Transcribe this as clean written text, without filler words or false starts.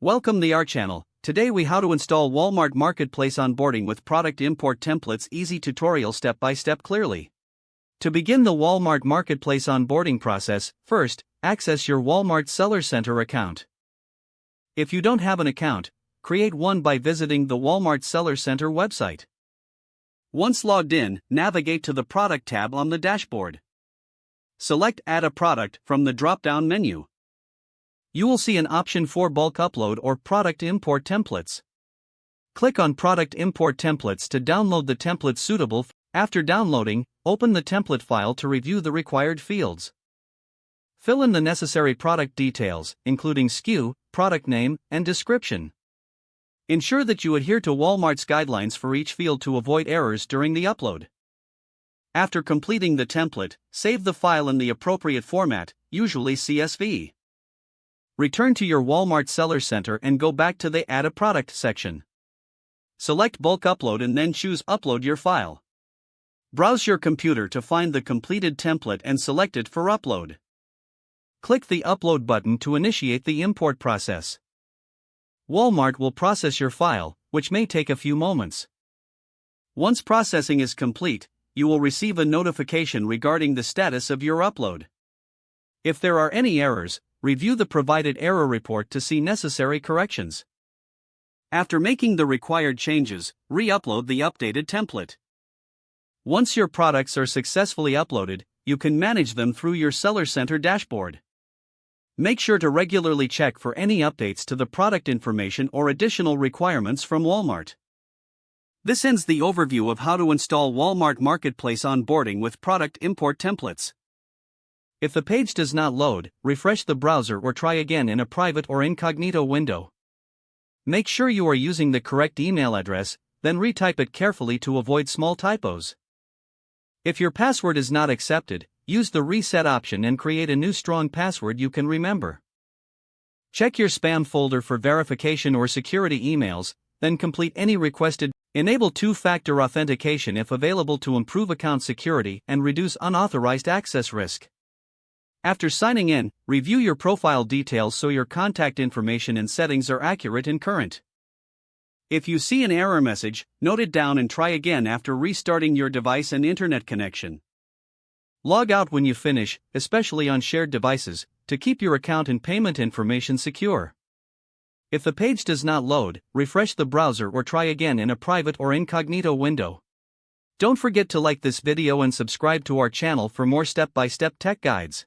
Welcome to our channel. Today we how to install Walmart Marketplace onboarding with product import templates. Easy tutorial step by step clearly. To begin the Walmart Marketplace onboarding process, first, access your Walmart Seller Center account. If you don't have an account, create one by visiting the Walmart Seller Center website. Once logged in, navigate to the Product tab on the dashboard. Select Add a Product from the drop-down menu. You will see an option for bulk upload or product import templates. Click on Product Import Templates to download the template suitable. After downloading, open the template file to review the required fields. Fill in the necessary product details, including SKU, product name, and description. Ensure that you adhere to Walmart's guidelines for each field to avoid errors during the upload. After completing the template, save the file in the appropriate format, usually CSV. Return to your Walmart Seller Center and go back to the Add a Product section. Select Bulk Upload and then choose Upload your file. Browse your computer to find the completed template and select it for upload. Click the Upload button to initiate the import process. Walmart will process your file, which may take a few moments. Once processing is complete, you will receive a notification regarding the status of your upload. If there are any errors, review the provided error report to see necessary corrections. After making the required changes, re-upload the updated template. Once your products are successfully uploaded, you can manage them through your Seller Center dashboard. Make sure to regularly check for any updates to the product information or additional requirements from Walmart. This ends the overview of how to install Walmart Marketplace onboarding with product import templates. If the page does not load, refresh the browser or try again in a private or incognito window. Make sure you are using the correct email address, then retype it carefully to avoid small typos. If your password is not accepted, use the reset option and create a new strong password you can remember. Check your spam folder for verification or security emails, then complete any requested. Enable two-factor authentication if available to improve account security and reduce unauthorized access risk. After signing in, review your profile details so your contact information and settings are accurate and current. If you see an error message, note it down and try again after restarting your device and internet connection. Log out when you finish, especially on shared devices, to keep your account and payment information secure. If the page does not load, refresh the browser or try again in a private or incognito window. Don't forget to like this video and subscribe to our channel for more step-by-step tech guides.